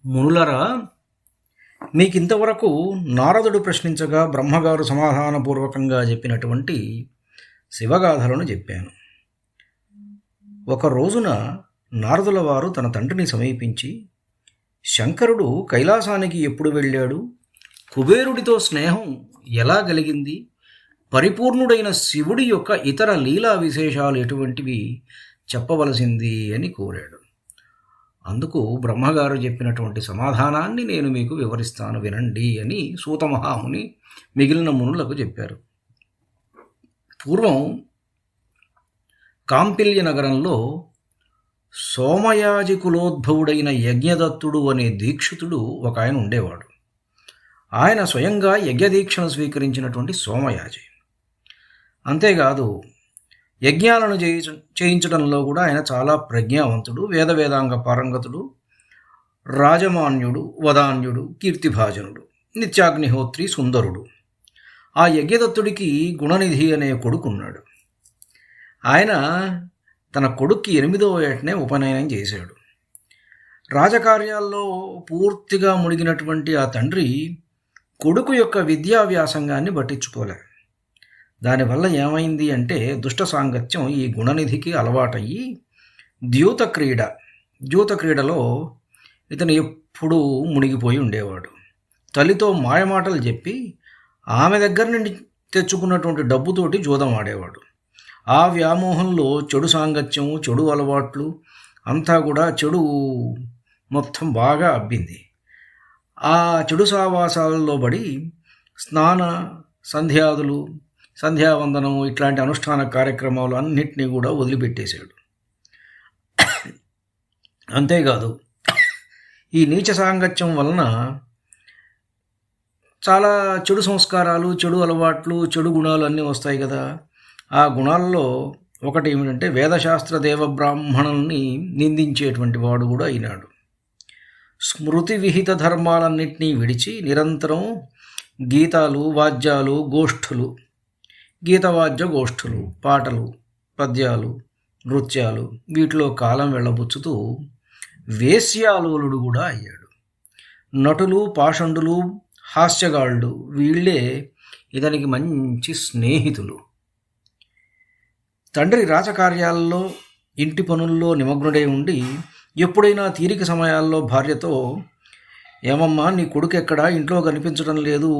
మునులరా, మీకింతవరకు నారదుడు ప్రశ్నించగా బ్రహ్మగారు సమాధానపూర్వకంగా చెప్పినటువంటి శివగాథలను చెప్పాను. ఒక రోజున నారదుల వారు తన తండ్రిని సమీపించి, శంకరుడు కైలాసానికి ఎప్పుడు వెళ్ళాడు, కుబేరుడితో స్నేహం ఎలా కలిగింది, పరిపూర్ణుడైన శివుడి యొక్క ఇతర లీలా విశేషాలు ఎటువంటివి చెప్పవలసింది అని కోరాడు. అందుకు బ్రహ్మగారు చెప్పినటువంటి సమాధానాన్ని నేను మీకు వివరిస్తాను, వినండి అని సూతమహాముని మిగిలిన మునులకు చెప్పారు. పూర్వం కాంపిల్య నగరంలో సోమయాజికులోద్భవుడైన యజ్ఞదత్తుడు అనే దీక్షితుడు ఒక ఆయన ఉండేవాడు. ఆయన స్వయంగా యజ్ఞదీక్షను స్వీకరించినటువంటి సోమయాజి. అంతేకాదు, యజ్ఞాలను చేయించడంలో కూడా ఆయన చాలా ప్రజ్ఞావంతుడు, వేదాంగ పారంగతుడు, రాజమాన్యుడు, వదాన్యుడు, కీర్తిభాజనుడు, నిత్యాగ్నిహోత్రి, సుందరుడు. ఆ యజ్ఞదత్తుడికి గుణనిధి అనే కొడుకున్నాడు. ఆయన తన కొడుక్కి 8వ ఏటనే ఉపనయనం చేశాడు. రాజకార్యాల్లో పూర్తిగా మునిగినటువంటి ఆ తండ్రి కొడుకు యొక్క విద్యా వ్యాసంగాన్ని పట్టించుకోలే. దానివల్ల ఏమైంది అంటే, దుష్ట సాంగత్యం ఈ గుణనిధికి అలవాటయ్యి ద్యూత క్రీడలో ఇతను ఎప్పుడూ మునిగిపోయి ఉండేవాడు. తల్లితో మాయమాటలు చెప్పి ఆమె దగ్గర నుండి తెచ్చుకున్నటువంటి డబ్బుతోటి జూదం ఆడేవాడు. ఆ వ్యామోహంలో చెడు సాంగత్యం, చెడు అలవాట్లు అంతా కూడా చెడు మొత్తం బాగా అబ్బింది. ఆ చెడు సావాసాలలో పడి స్నాన సంధ్యావందనం ఇట్లాంటి అనుష్ఠాన కార్యక్రమాలు అన్నిటినీ కూడా వదిలిపెట్టేశాడు. అంతేకాదు, ఈ నీచ సాంగత్యం వలన చాలా చెడు సంస్కారాలు, చెడు అలవాట్లు, చెడు గుణాలు అన్నీ వస్తాయి కదా. ఆ గుణాల్లో ఒకటి ఏమిటంటే, వేదశాస్త్ర దేవబ్రాహ్మణుల్ని నిందించేటువంటి వాడు కూడా అయినాడు. స్మృతి విహిత ధర్మాలన్నింటినీ విడిచి నిరంతరం గీతాలు, వాద్యాలు, గీతవాద్య గోష్ఠులు, పాటలు, పద్యాలు, నృత్యాలు వీటిలో కాలం వెళ్ళబుచ్చుతూ వేశ్యాలోలుడు కూడా అయ్యాడు. నటులు, పాషండులు, హాస్యగాళ్ళు వీళ్ళే ఇతనికి మంచి స్నేహితులు. తండ్రి రాజకార్యాల్లో, ఇంటి పనుల్లో నిమగ్నుడై ఉండి ఎప్పుడైనా తీరిక సమయాల్లో భార్యతో, ఏమమ్మా నీ కొడుకు ఎక్కడా, ఇంట్లో కనిపించడం లేదు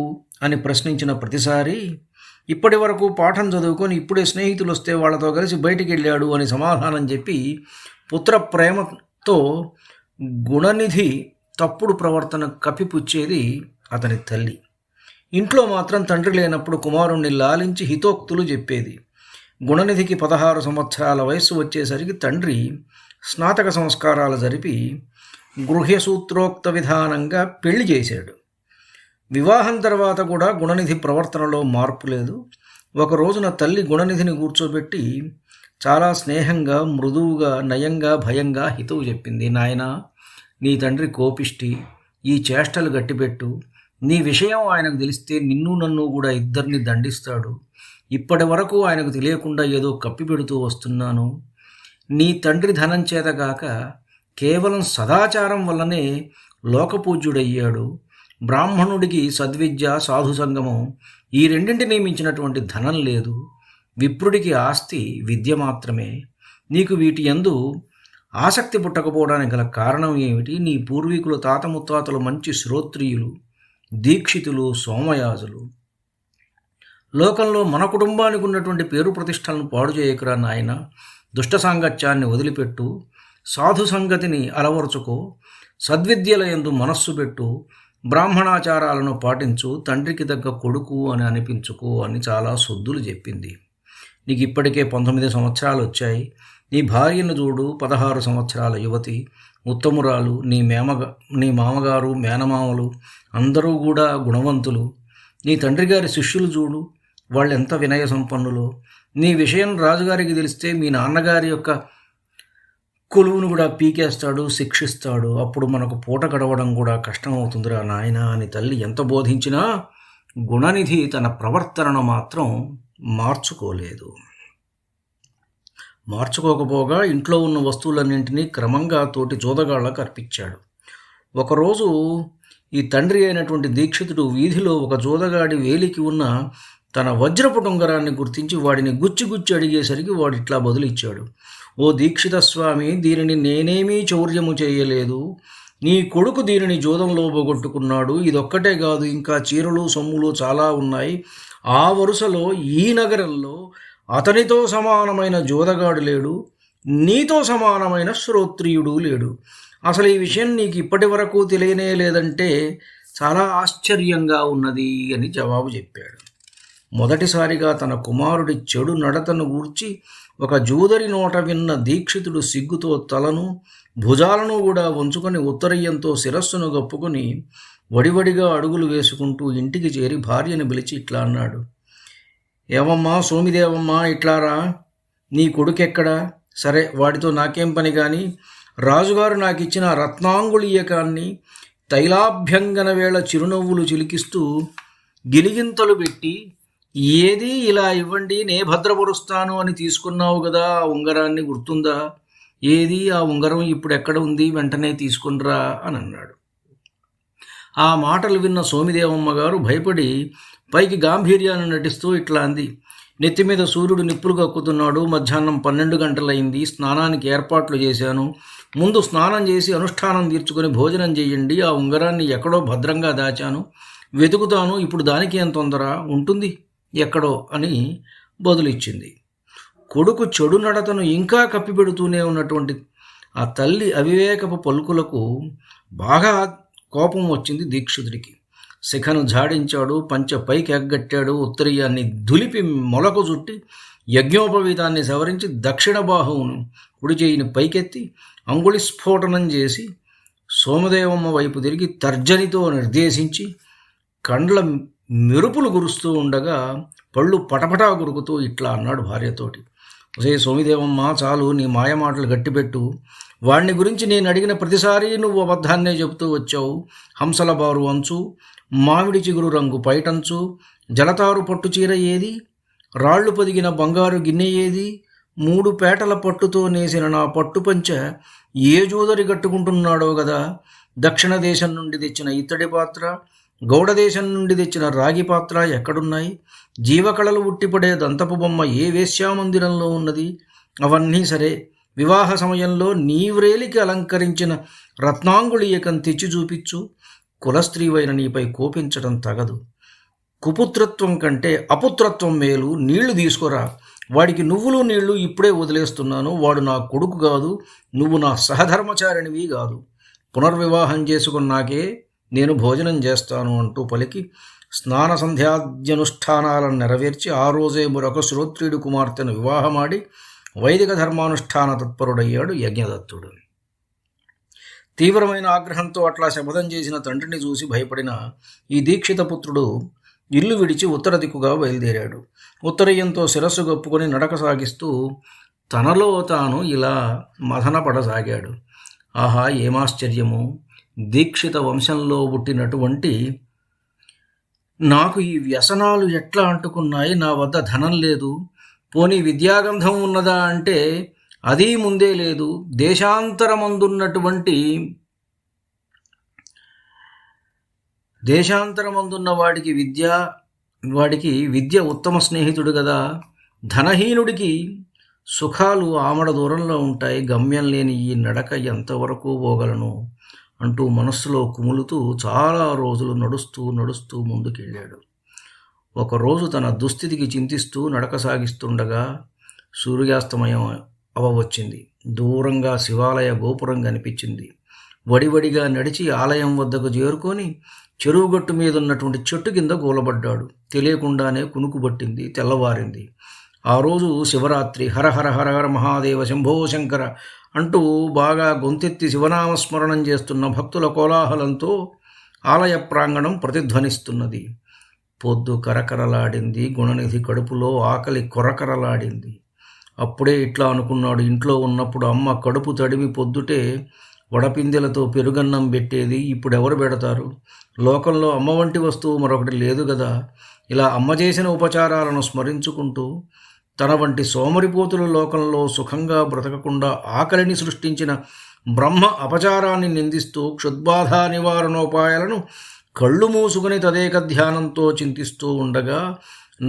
అని ప్రశ్నించిన ప్రతిసారి, ఇప్పటి వరకు పాఠం చదువుకొని ఇప్పుడే స్నేహితులు వస్తే వాళ్ళతో కలిసి బయటికి వెళ్ళాడు అని సమాధానం చెప్పి పుత్ర ప్రేమతో గుణనిధి తప్పుడు ప్రవర్తన కప్పిపుచ్చేది అతని తల్లి. ఇంట్లో మాత్రం తండ్రి లేనప్పుడు కుమారుణ్ణి లాలించి హితోక్తులు చెప్పేది. గుణనిధికి 16 సంవత్సరాల వయస్సు వచ్చేసరికి తండ్రి స్నాతక సంస్కారాలు జరిపి గృహ్యసూత్రోక్త విధానంగా పెళ్లి చేశాడు. వివాహం తర్వాత కూడా గుణనిధి ప్రవర్తనలో మార్పు లేదు. ఒక రోజున తల్లి గుణనిధిని కూర్చోబెట్టి చాలా స్నేహంగా, మృదువుగా, నయంగా, భయంగా హితవు చెప్పింది. నాయనా, నీ తండ్రి కోపిష్టి, ఈ చేష్టలు గట్టిపెట్టు. నీ విషయం ఆయనకు తెలిస్తే నిన్ను నన్ను కూడా ఇద్దరిని దండిస్తాడు. ఇప్పటి వరకు ఆయనకు తెలియకుండా ఏదో కప్పిపెడుతూ వస్తున్నాను. నీ తండ్రి ధనం చేతగాక కేవలం సదాచారం వల్లనే లోకపూజ్యుడయ్యాడు. బ్రాహ్మణుడికి సద్విద్య, సాధు సంగమం ఈ రెండింటినీ మించినటువంటి ధనం లేదు. విప్రుడికి ఆస్తి విద్య మాత్రమే. నీకు వీటి యందు ఆసక్తి పుట్టకపోవడానికి గల కారణం ఏమిటి? నీ పూర్వీకులు, తాత ముత్తాతలు మంచి శ్రోత్రియులు, దీక్షితులు, సోమయాజులు. లోకంలో మన కుటుంబానికి ఉన్నటువంటి పేరు ప్రతిష్టలను పాడు చేయకురా నాయన. దుష్ట సాంగత్యాన్ని వదిలిపెట్టు, సాధు సంగతిని అలవరుచుకో, సద్విద్యల యందు మనస్సు పెట్టు, బ్రాహ్మణాచారాలను పాటించు, తండ్రికి తగ్గ కొడుకు అని అనిపించుకో అని చాలా సొద్దులు చెప్పింది. నీకు ఇప్పటికే 19 సంవత్సరాలు వచ్చాయి. నీ భార్యను చూడు, 16 సంవత్సరాల యువతి, ఉత్తమురాలు. నీ మామగారు, మేనమామలు అందరూ కూడా గుణవంతులు. నీ తండ్రి గారి శిష్యులు చూడు, వాళ్ళు ఎంత వినయ సంపన్నులో. నీ విషయం రాజుగారికి తెలిస్తే మీ నాన్నగారి యొక్క కొలువును కూడా పీకేస్తాడు, శిక్షిస్తాడు. అప్పుడు మనకు పూట గడవడం కూడా కష్టమవుతుందిరా నాయన అని తల్లి ఎంత బోధించినా గుణనిధి తన ప్రవర్తనను మాత్రం మార్చుకోలేదు. మార్చుకోకపోగా ఇంట్లో ఉన్న వస్తువులన్నింటినీ క్రమంగా తోటి జోదగాళ్లకు అర్పించాడు. ఒకరోజు ఈ తండ్రి అయినటువంటి దీక్షితుడు వీధిలో ఒక జోదగాడి వేలికి ఉన్న తన వజ్రపు ఉంగరాన్ని గుర్తించి వాడిని గుచ్చి గుచ్చి అడిగేసరికి వాడు ఇట్లా బదులిచ్చాడు: ఓ దీక్షిత స్వామి, దీనిని నేనేమీ చౌర్యము చేయలేదు. నీ కొడుకు దీనిని జోదంలో పోగొట్టుకున్నాడు. ఇదొక్కటే కాదు, ఇంకా చీరలు సొమ్ములు చాలా ఉన్నాయి. ఆ వరుసలో ఈ నగరంలో అతనితో సమానమైన జోదగాడు లేడు, నీతో సమానమైన శ్రోత్రియుడు లేడు. అసలు ఈ విషయం నీకు ఇప్పటి వరకు తెలియనే లేదంటే చాలా ఆశ్చర్యంగా ఉన్నది అని జవాబు చెప్పాడు. మొదటిసారిగా తన కుమారుడి చెడు నడతను గూర్చి ఒక జూదరి నోట విన్న దీక్షితుడు సిగ్గుతో తలను భుజాలను కూడా వంచుకొని ఉత్తరీయంతో శిరస్సును గప్పుకొని వడివడిగా అడుగులు వేసుకుంటూ ఇంటికి చేరి భార్యను పిలిచి ఇట్లా అన్నాడు: ఏమమ్మా సోమిదేవమ్మా, ఇట్లారా, నీ కొడుకెక్కడా? సరే, వాడితో నాకేం పని కానీ రాజుగారు నాకు ఇచ్చిన రత్నాంగుళీయకాన్ని తైలాభ్యంగన వేళ చిరునవ్వులు చిలికిస్తూ గిలిగింతలు పెట్టి, ఏది ఇలా ఇవ్వండి, నే భద్రపరుస్తాను అని తీసుకున్నావు కదా, ఆ ఉంగరాన్ని గుర్తుందా? ఏది ఆ ఉంగరం ఇప్పుడు ఎక్కడ ఉంది, వెంటనే తీసుకునిరా అని అన్నాడు. ఆ మాటలు విన్న సోమిదేవమ్మ గారు భయపడి పైకి గాంభీర్యాన్ని నటిస్తూ ఇట్లా అంది: నెత్తి మీద సూర్యుడు నిప్పులు కక్కుతున్నాడు. మధ్యాహ్నం 12 గంటలైంది. స్నానానికి ఏర్పాట్లు చేశాను. ముందు స్నానం చేసి అనుష్ఠానం తీర్చుకొని భోజనం చేయండి. ఆ ఉంగరాన్ని ఎక్కడో భద్రంగా దాచాను, వెతుకుతాను. ఇప్పుడు దానికి ఏం తొందర ఉంటుంది, ఎక్కడో అని బదులిచ్చింది. కొడుకు చెడు నడతను ఇంకా కప్పిపెడుతూనే ఉన్నటువంటి ఆ తల్లి అవివేకపు పలుకులకు బాగా కోపం వచ్చింది దీక్షితుడికి. శిఖను ఝాడించాడు, పంచె పైకి ఎగ్గట్టాడు, ఉత్తరీయాన్ని దులిపి మొలకు చుట్టి యజ్ఞోపవీతాన్ని సవరించి దక్షిణ బాహువును కుడి చేయిని పైకెత్తి అంగుళి స్ఫోటనం చేసి సోమదేవమ్మ వైపు తిరిగి తర్జనితో నిర్దేశించి కండ్ల మెరుపులు గురుస్తూ ఉండగా పళ్ళు పటపటా గురుకుతూ ఇట్లా అన్నాడు భార్యతోటి: ఒసే సోమిదేవమ్మ, చాలు, నీ మాయమాటలు గట్టిపెట్టు. వాడిని గురించి నేను అడిగిన ప్రతిసారి నువ్వు అబద్ధాన్నే చెబుతూ వచ్చావు. హంసల బారు అంచు, మామిడి చిగురు రంగు పైటంచు, జలతారు పట్టు చీర ఏది? రాళ్లు పొదిగిన బంగారు గిన్నె ఏది? 3 పేటల పట్టుతో నేసిన నా పట్టుపంచ ఏ జూదరి కట్టుకుంటున్నాడో గదా? దక్షిణ దేశం నుండి తెచ్చిన ఇత్తడి పాత్ర, గౌడ దేశం నుండి తెచ్చిన రాగి పాత్ర ఎక్కడున్నాయి? జీవకళలు ఉట్టిపడే దంతపు బొమ్మ ఏ వేశ్యామందిరంలో ఉన్నది? అవన్నీ సరే, వివాహ సమయంలో నీ వ్రేలికి అలంకరించిన రత్నాంగుళీయకం తెచ్చి చూపించు. కులస్త్రీవైన నీపై కోపించడం తగదు. కుపుత్రత్వం కంటే అపుత్రత్వం మేలు. నీళ్లు తీసుకురా. వాడికి నువ్వులు నీళ్లు ఇప్పుడే వదిలేస్తున్నాను. వాడు నా కొడుకు కాదు, నువ్వు నా సహధర్మచారిణివి కాదు. పునర్వివాహం చేసుకున్నాకే నేను భోజనం చేస్తాను అంటూ పలికి స్నాన సంధ్యాద్యనుష్ఠానాలను నెరవేర్చి ఆ రోజే మరొక శ్రోత్రియుడి కుమార్తెను వివాహమాడి వైదిక ధర్మానుష్ఠాన తత్పరుడయ్యాడు యజ్ఞదత్తుడు. తీవ్రమైన ఆగ్రహంతో అట్లా శపథం చేసిన తండ్రిని చూసి భయపడిన ఈ దీక్షిత పుత్రుడు ఇల్లు విడిచి ఉత్తర దిక్కుగా బయలుదేరాడు. ఉత్తరీయంతో శిరస్సు గప్పుకొని నడక సాగిస్తూ తనలో తాను ఇలా మదనపడసాగాడు: ఆహా, ఏమాశ్చర్యము! దీక్షిత వంశంలో పుట్టినటువంటి నాకు ఈ వ్యసనాలు ఎట్లా అంటుకున్నాయి? నా వద్ద ధనం లేదు, పోనీ విద్యాగంధం ఉన్నదా అంటే అది ముందే లేదు. దేశాంతరమందున్న వాడికి విద్య ఉత్తమ స్నేహితుడు కదా. ధనహీనుడికి సుఖాలు ఆమడ దూరంలో ఉంటాయి. గమ్యం లేని ఈ నడక ఎంతవరకు పోగలను అంటూ మనస్సులో కుములుతూ చాలా రోజులు నడుస్తూ ముందుకెళ్ళాడు. ఒకరోజు తన దుస్థితికి చింతిస్తూ నడక సాగిస్తుండగా సూర్యాస్తమయం అవవచ్చింది. దూరంగా శివాలయ గోపురం కనిపించింది. వడివడిగా నడిచి ఆలయం వద్దకు చేరుకొని చెరువుగట్టు మీద ఉన్నటువంటి చెట్టు కింద కూలబడ్డాడు. తెలియకుండానే కునుకుబట్టింది. తెల్లవారింది. ఆ రోజు శివరాత్రి. హర హర హర హర మహాదేవ శంభో శంకర అంటూ బాగా గొంతెత్తి శివనామస్మరణం చేస్తున్న భక్తుల కోలాహలంతో ఆలయ ప్రాంగణం ప్రతిధ్వనిస్తున్నది. పొద్దు కరకరలాడింది. గుణనిధి కడుపులో ఆకలి కొరకరలాడింది. అప్పుడే ఇట్లా అనుకున్నాడు: ఇంట్లో ఉన్నప్పుడు అమ్మ కడుపు తడిమి పొద్దుటే వడపిందెలతో పెరుగన్నం పెట్టేది, ఇప్పుడెవరు పెడతారు? లోకంలో అమ్మ వంటి వస్తువు మరొకటి లేదు కదా. ఇలా అమ్మ చేసిన ఉపచారాలను స్మరించుకుంటూ తన వంటి సోమరిపోతుల లోకంలో సుఖంగా బ్రతకకుండా ఆకలిని సృష్టించిన బ్రహ్మ అపచారాన్ని నిందిస్తూ క్షుద్బాధ నివారణోపాయాలను కళ్ళు మూసుకుని తదేక ధ్యానంతో చింతిస్తూ ఉండగా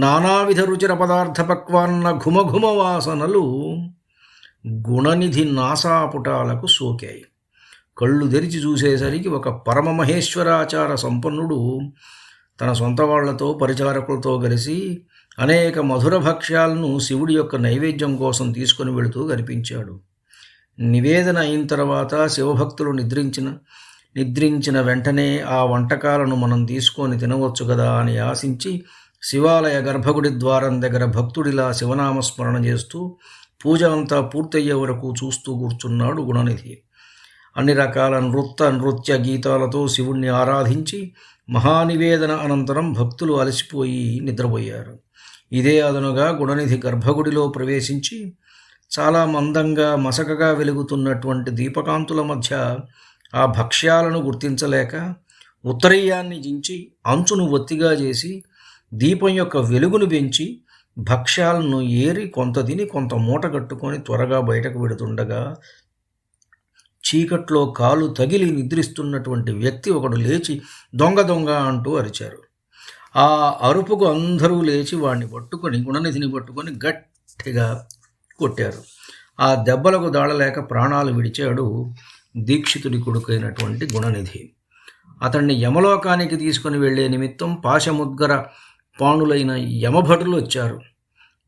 నానావిధ రుచిర పదార్థ పక్వాన్న ఘుమఘుమ వాసనలు గుణనిధి నాసాపుటాలకు సోకాయి. కళ్ళు తెరిచి చూసేసరికి ఒక పరమమహేశ్వరాచార సంపన్నుడు తన సొంత వాళ్లతో పరిచారకులతో కలిసి అనేక మధుర భక్ష్యాలను శివుడి యొక్క నైవేద్యం కోసం తీసుకుని వెళుతూ కనిపించాడు. నివేదన అయిన తర్వాత శివభక్తులు నిద్రించిన వెంటనే ఆ వంటకాలను మనం తీసుకొని తినవచ్చు కదా అని ఆశించి శివాలయ గర్భగుడి ద్వారం దగ్గర భక్తుడిలా శివనామస్మరణ చేస్తూ పూజ అంతా పూర్తయ్యే వరకు చూస్తూ కూర్చున్నాడు గుణనిధి. అన్ని రకాల నృత్య గీతాలతో శివుణ్ణి ఆరాధించి మహానివేదన అనంతరం భక్తులు అలసిపోయి నిద్రపోయారు. ఇదే అదనుగా గుణనిధి గర్భగుడిలో ప్రవేశించి చాలా మందంగా మసకగా వెలుగుతున్నటువంటి దీపకాంతుల మధ్య ఆ భక్ష్యాలను గుర్తించలేక ఉత్తరీయాన్ని జించి అంచును ఒత్తిగా చేసి దీపం యొక్క వెలుగును పెంచి భక్ష్యాలను ఏరి కొంత తిని కొంత మూట కట్టుకొని త్వరగా బయటకు వెడుతుండగా చీకట్లో కాలు తగిలి నిద్రిస్తున్నటువంటి వ్యక్తి ఒకడు లేచి దొంగ దొంగ అంటూ అరిచారు. ఆ అరుపుకు అందరూ లేచి వాడిని పట్టుకొని గుణనిధిని పట్టుకొని గట్టిగా కొట్టారు. ఆ దెబ్బలకు దాడలేక ప్రాణాలు విడిచాడు దీక్షితుడి కొడుకైనటువంటి గుణనిధి. అతన్ని యమలోకానికి తీసుకుని వెళ్లే నిమిత్తం పాశముద్గర పాణులైన యమభటులు వచ్చారు.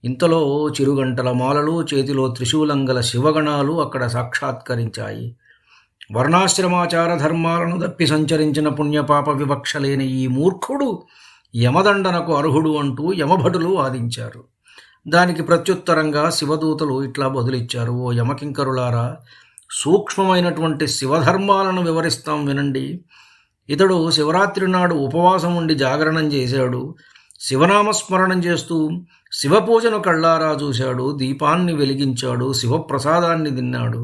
ఇంతలో చిరుగంటల మాలలు చేతిలో త్రిశూలంగల శివగణాలు అక్కడ సాక్షాత్కరించాయి. వర్ణాశ్రమాచార ధర్మాలను దప్పి సంచరించిన పుణ్యపాప వివక్ష లేని ఈ మూర్ఖుడు యమదండనకు అర్హుడు అంటూ యమభటులు వాదించారు. దానికి ప్రత్యుత్తరంగా శివదూతలు ఇట్లా బదులిచ్చారు: ఓ యమకింకరులారా, సూక్ష్మమైనటువంటి శివధర్మాలను వివరిస్తాం వినండి. ఇతడు శివరాత్రి నాడు ఉపవాసం ఉండి జాగరణం చేశాడు, శివనామస్మరణం చేస్తూ శివపూజను కళ్ళారా చూశాడు, దీపాన్ని వెలిగించాడు, శివప్రసాదాన్ని తిన్నాడు.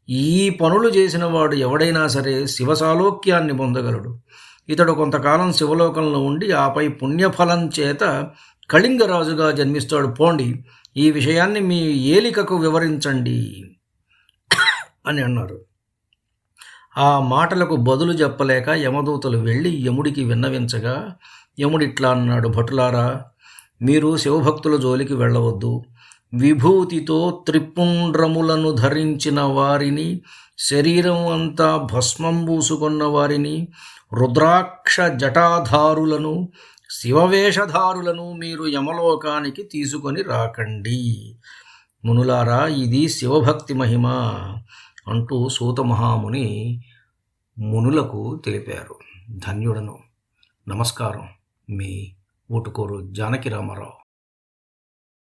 ఈ పనులు చేసిన వాడు ఎవడైనా సరే శివసాలోక్యాన్ని పొందగలడు. ఇతడు కొంతకాలం శివలోకంలో ఉండి ఆపై పుణ్యఫలం చేత కళింగరాజుగా జన్మిస్తాడు. పోండి, ఈ విషయాన్ని మీ ఏలికకు వివరించండి అని అన్నారు. ఆ మాటలకు బదులు చెప్పలేక యమదూతలు వెళ్ళి యముడికి విన్నవించగా యముడిట్లా అన్నాడు: భటులారా, మీరు శివభక్తుల జోలికి వెళ్ళవద్దు. విభూతితో త్రిపుండ్రములను ధరించిన వారిని, శరీరం అంతా భస్మం పూసుకున్న వారిని, రుద్రాక్ష జటాధారులను, శివవేషధారులను మీరు యమలోకానికి తీసుకొని రాకండి. మునులారా, ఇది శివభక్తి మహిమ అంటూ సూత మహాముని మునులకు తెలిపారు. ధన్యుడను. నమస్కారం. మీ ఊటుకూరు జానకి రామారావు.